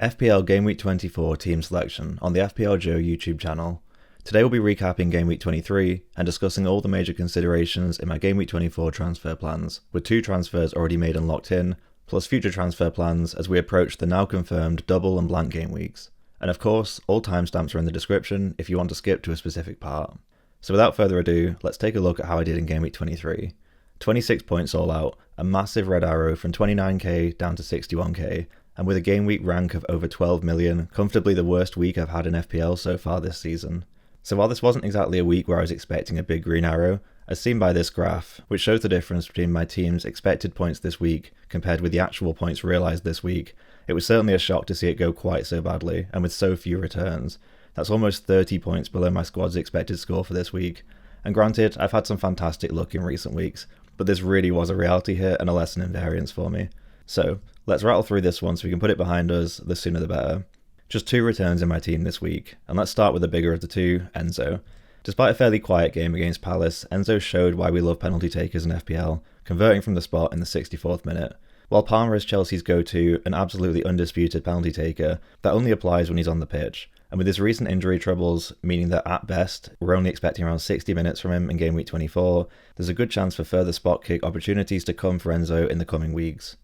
FPL Gameweek24 Team Selection on the FPL Joe YouTube channel. Today we'll be recapping Game Week 23 and discussing all the major considerations in my Game Week 24 transfer plans, with 2 transfers already made and locked in, plus future transfer plans as we approach the now confirmed Double and Blank Gameweeks. And of course, all timestamps are in the description if you want to skip to a specific part. So without further ado, let's take a look at how I did in Game Week 23. 26 points all out, a massive red arrow from 29k down to 61k, and with a game week rank of over 12 million, comfortably the worst week I've had in FPL so far this season. So while this wasn't exactly a week where I was expecting a big green arrow, as seen by this graph, which shows the difference between my team's expected points this week compared with the actual points realised this week, it was certainly a shock to see it go quite so badly, and with so few returns. That's almost 30 points below my squad's expected score for this week. And granted, I've had some fantastic luck in recent weeks, but this really was a reality hit and a lesson in variance for me. So, let's rattle through this one so we can put it behind us, the sooner the better. Just 2 returns in my team this week, and let's start with the bigger of the two, Enzo. Despite a fairly quiet game against Palace, Enzo showed why we love penalty takers in FPL, converting from the spot in the 64th minute. While Palmer is Chelsea's go-to, an absolutely undisputed penalty taker, that only applies when he's on the pitch. And with his recent injury troubles, meaning that at best, we're only expecting around 60 minutes from him in Game Week 24, there's a good chance for further spot kick opportunities to come for Enzo in the coming weeks.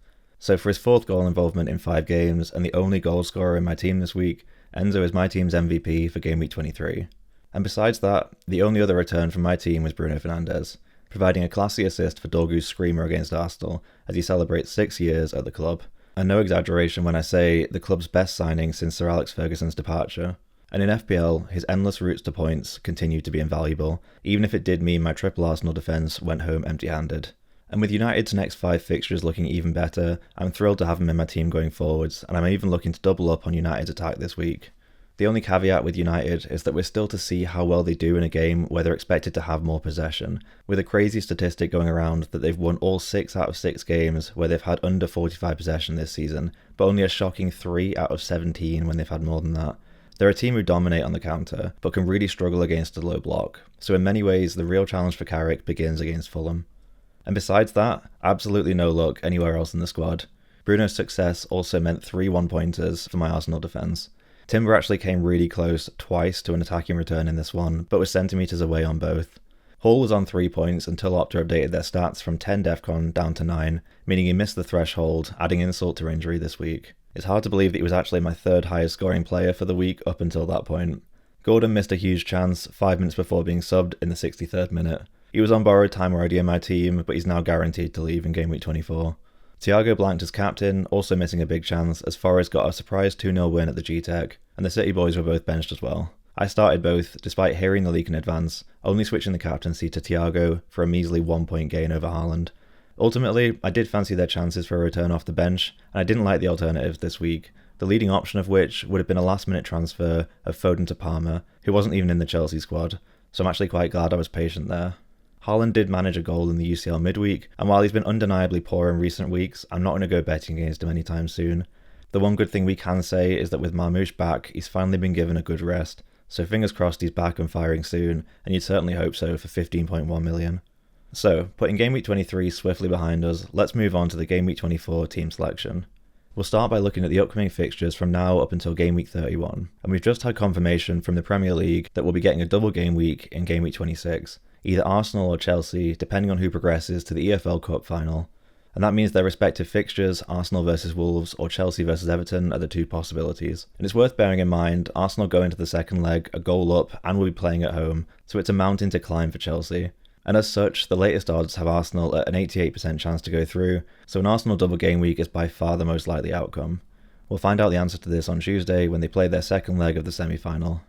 So for his 4th goal involvement in 5 games, and the only goal scorer in my team this week, Enzo is my team's MVP for Game Week 23. And besides that, the only other return from my team was Bruno Fernandes, providing a classy assist for Dorgu's screamer against Arsenal as he celebrates 6 years at the club. And no exaggeration when I say the club's best signing since Sir Alex Ferguson's departure. And in FPL, his endless routes to points continued to be invaluable, even if it did mean my triple Arsenal defence went home empty-handed. And with United's next 5 fixtures looking even better, I'm thrilled to have him in my team going forwards, and I'm even looking to double up on United's attack this week. The only caveat with United is that we're still to see how well they do in a game where they're expected to have more possession, with a crazy statistic going around that they've won all 6 out of 6 games where they've had under 45 possession this season, but only a shocking 3 out of 17 when they've had more than that. They're a team who dominate on the counter, but can really struggle against a low block, so in many ways the real challenge for Carrick begins against Fulham. And besides that, absolutely no luck anywhere else in the squad. Bruno's success also meant 3 1-pointers for my Arsenal defence. Timber actually came really close twice to an attacking return in this one, but was centimetres away on both. Hall was on 3 points until Opta updated their stats from 10 DEFCON down to 9, meaning he missed the threshold, adding insult to injury this week. It's hard to believe that he was actually my 3rd highest scoring player for the week up until that point. Gordon missed a huge chance 5 minutes before being subbed in the 63rd minute. He was on borrowed time already in my team, but he's now guaranteed to leave in Game Week 24. Thiago blanked as captain, also missing a big chance as Forest got a surprise 2-0 win at the G-Tech, and the City boys were both benched as well. I started both, despite hearing the leak in advance, only switching the captaincy to Thiago for a measly 1-point gain over Haaland. Ultimately, I did fancy their chances for a return off the bench, and I didn't like the alternatives this week, the leading option of which would have been a last-minute transfer of Foden to Palmer, who wasn't even in the Chelsea squad, so I'm actually quite glad I was patient there. Haaland did manage a goal in the UCL midweek, and while he's been undeniably poor in recent weeks, I'm not going to go betting against him anytime soon. The one good thing we can say is that with Marmoush back, he's finally been given a good rest, so fingers crossed he's back and firing soon, and you'd certainly hope so for 15.1 million. So, putting Game Week 23 swiftly behind us, let's move on to the Game Week 24 team selection. We'll start by looking at the upcoming fixtures from now up until Game Week 31, and we've just had confirmation from the Premier League that we'll be getting a double game week in Game Week 26. Either Arsenal or Chelsea, depending on who progresses to the EFL Cup final. And that means their respective fixtures, Arsenal versus Wolves or Chelsea versus Everton, are the 2 possibilities. And it's worth bearing in mind, Arsenal go into the second leg a goal up and will be playing at home, so it's a mountain to climb for Chelsea. And as such, the latest odds have Arsenal at an 88% chance to go through, so an Arsenal double game week is by far the most likely outcome. We'll find out the answer to this on Tuesday when they play their second leg of the semi-final.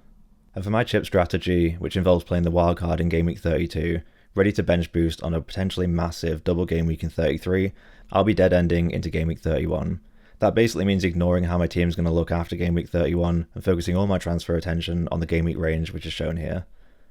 And for my chip strategy, which involves playing the wildcard in Game Week 32, ready to bench boost on a potentially massive double game week in 33, I'll be dead ending into Game Week 31. That basically means ignoring how my team's going to look after Game Week 31 and focusing all my transfer attention on the game week range which is shown here.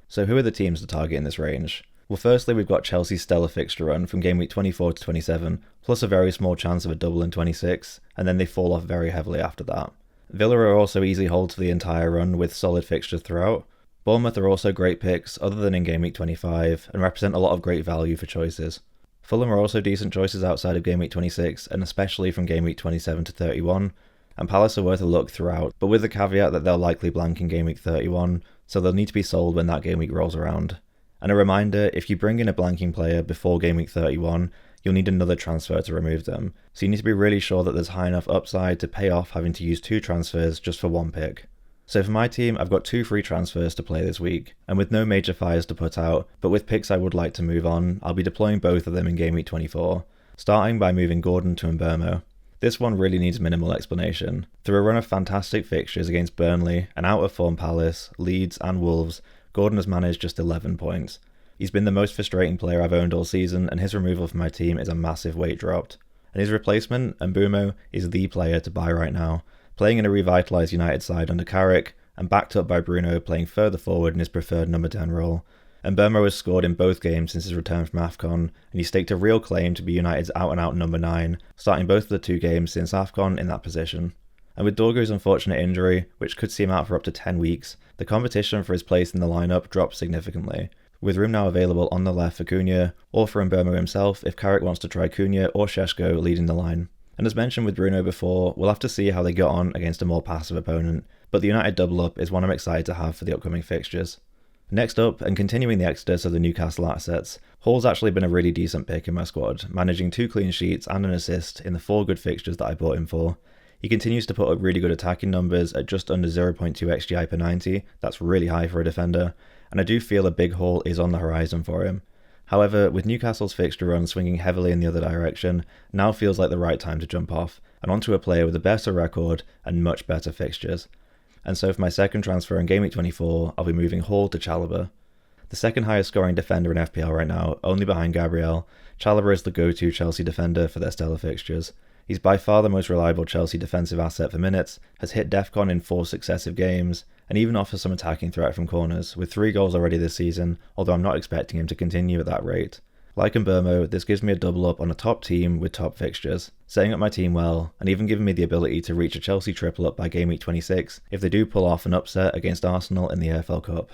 So who are the teams to target in this range? Well, firstly we've got Chelsea's stellar fixture run from Game Week 24 to 27, plus a very small chance of a double in 26, and then they fall off very heavily after that. Villa are also easy holds for the entire run with solid fixtures throughout. Bournemouth are also great picks other than in Game Week 25 and represent a lot of great value for choices. Fulham are also decent choices outside of Game Week 26 and especially from Game Week 27 to 31. and Palace are worth a look throughout, but with the caveat that they'll likely blank in Game Week 31, so they'll need to be sold when that game week rolls around. And a reminder, if you bring in a blanking player before Game Week 31, you'll need another transfer to remove them, so you need to be really sure that there's high enough upside to pay off having to use 2 transfers just for 1 pick. So for my team, I've got 2 free transfers to play this week, and with no major fires to put out, but with picks I would like to move on, I'll be deploying both of them in Game Week 24, starting by moving Gordon to Mbeumo. This one really needs minimal explanation. Through a run of fantastic fixtures against Burnley, an out-of-form Palace, Leeds and Wolves, Gordon has managed just 11 points. He's been the most frustrating player I've owned all season, and his removal from my team is a massive weight dropped. And his replacement, Mbeumo, is the player to buy right now, playing in a revitalised United side under Carrick, and backed up by Bruno playing further forward in his preferred number 10 role. Mbeumo has scored in both games since his return from AFCON, and he staked a real claim to be United's out-and-out number 9, starting both of the 2 games since AFCON in that position. And with Dorgu's unfortunate injury, which could see him out for up to 10 weeks, the competition for his place in the lineup dropped significantly, with room now available on the left for Cunha, or for Mbeumo himself if Carrick wants to try Cunha or Šeško leading the line. And as mentioned with Bruno before, we'll have to see how they get on against a more passive opponent, but the United double up is one I'm excited to have for the upcoming fixtures. Next up, and continuing the exodus of the Newcastle assets, Hall's actually been a really decent pick in my squad, managing 2 clean sheets and an assist in the 4 good fixtures that I bought him for. He continues to put up really good attacking numbers at just under 0.2 XGI per 90, that's really high for a defender, and I do feel a big haul is on the horizon for him. However, with Newcastle's fixture run swinging heavily in the other direction, now feels like the right time to jump off, and onto a player with a better record and much better fixtures. And so for my second transfer in Game Week 24, I'll be moving Hall to Chalobah. The second highest scoring defender in FPL right now, only behind Gabriel, Chalobah is the go-to Chelsea defender for their stellar fixtures. He's by far the most reliable Chelsea defensive asset for minutes, has hit DEFCON in 4 successive games, and even offers some attacking threat from corners, with 3 goals already this season, although I'm not expecting him to continue at that rate. Like Mbeumo, this gives me a double up on a top team with top fixtures, setting up my team well, and even giving me the ability to reach a Chelsea triple up by Game Week 26 if they do pull off an upset against Arsenal in the AFL Cup.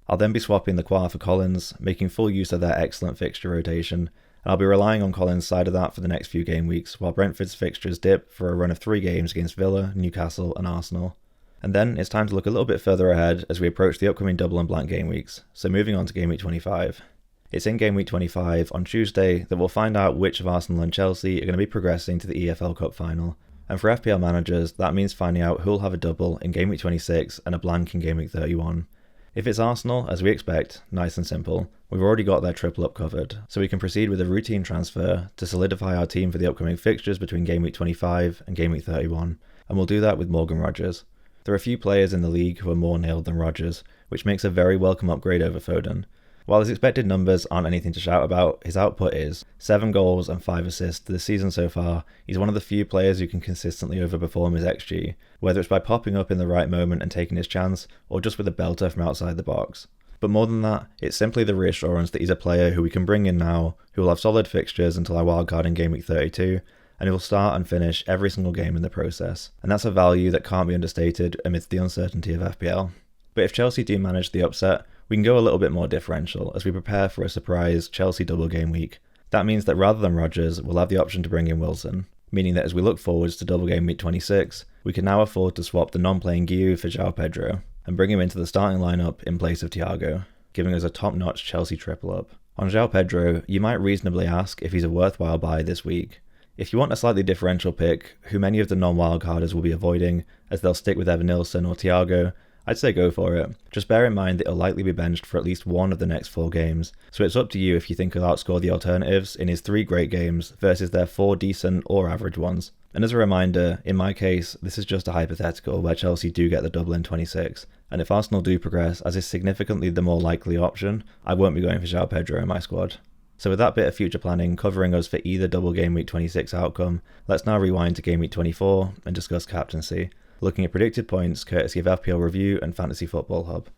I'll then be swapping the Quar for Collins, making full use of their excellent fixture rotation, and I'll be relying on Collins' side of that for the next few game weeks, while Brentford's fixtures dip for a run of 3 games against Villa, Newcastle and Arsenal. And then it's time to look a little bit further ahead as we approach the upcoming Double and Blank Gameweeks, so moving on to Game Week 25. It's in Game Week 25 on Tuesday that we'll find out which of Arsenal and Chelsea are going to be progressing to the EFL Cup final, and for FPL managers that means finding out who'll have a double in Game Week 26 and a blank in Game Week 31. If it's Arsenal, as we expect, nice and simple, we've already got their triple up covered, so we can proceed with a routine transfer to solidify our team for the upcoming fixtures between Game Week 25 and Game Week 31, and we'll do that with Morgan Rogers. There are a few players in the league who are more nailed than Rogers, which makes a very welcome upgrade over Foden. While his expected numbers aren't anything to shout about, his output is 7 goals and 5 assists this season so far. He's one of the few players who can consistently overperform his XG, whether it's by popping up in the right moment and taking his chance, or just with a belter from outside the box. But more than that, it's simply the reassurance that he's a player who we can bring in now, who will have solid fixtures until our wildcard in Game Week 32, and he will start and finish every single game in the process. And that's a value that can't be understated amidst the uncertainty of FPL. But if Chelsea do manage the upset, we can go a little bit more differential as we prepare for a surprise Chelsea double game week. That means that rather than Rodgers, we'll have the option to bring in Wilson, meaning that as we look forwards to double game week 26, we can now afford to swap the non-playing Guiu for João Pedro and bring him into the starting lineup in place of Thiago, giving us a top-notch Chelsea triple up. On João Pedro, you might reasonably ask if he's a worthwhile buy this week. If you want a slightly differential pick, who many of the non-wildcarders will be avoiding, as they'll stick with Evan Nilsson or Thiago, I'd say go for it. Just bear in mind that he'll likely be benched for at least one of the next 4 games, so it's up to you if you think he'll outscore the alternatives in his 3 great games versus their 4 decent or average ones. And as a reminder, in my case, this is just a hypothetical where Chelsea do get the double in 26, and if Arsenal do progress, as is significantly the more likely option, I won't be going for João Pedro in my squad. So with that bit of future planning covering us for either double game week 26 outcome, let's now rewind to game week 24 and discuss captaincy, looking at predicted points courtesy of FPL Review and Fantasy Football Hub.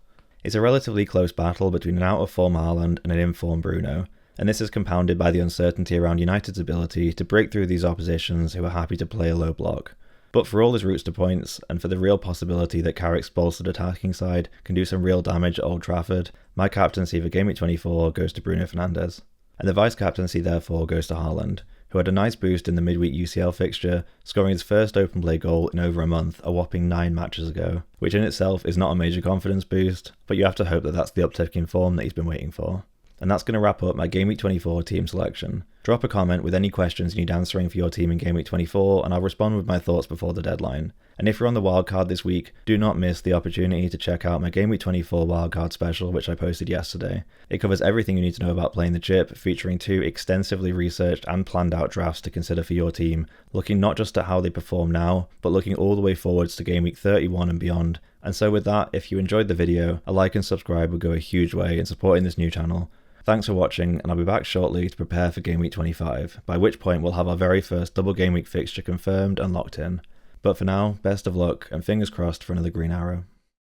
It's a relatively close battle between an out-of-form Haaland and an in-form Bruno, and this is compounded by the uncertainty around United's ability to break through these oppositions who are happy to play a low block. But for all his routes to points, and for the real possibility that Carrick's bolstered attacking side can do some real damage at Old Trafford, my captaincy for Game Week 24 goes to Bruno Fernandes. And the vice-captaincy therefore goes to Haaland, who had a nice boost in the midweek UCL fixture, scoring his first open play goal in over a month, a whopping 9 matches ago, which in itself is not a major confidence boost, but you have to hope that that's the uptick in form that he's been waiting for. And that's going to wrap up my Gameweek24 team selection. Drop a comment with any questions you need answering for your team in Gameweek 24, and I'll respond with my thoughts before the deadline. And if you're on the wildcard this week, do not miss the opportunity to check out my Gameweek 24 wildcard special, which I posted yesterday. It covers everything you need to know about playing the chip, featuring 2 extensively researched and planned out drafts to consider for your team, looking not just at how they perform now, but looking all the way forwards to Gameweek 31 and beyond. And so with that, if you enjoyed the video, a like and subscribe would go a huge way in supporting this new channel. Thanks for watching, and I'll be back shortly to prepare for Gameweek 25, by which point we'll have our very first double game week fixture confirmed and locked in. But for now, best of luck, and fingers crossed for another green arrow.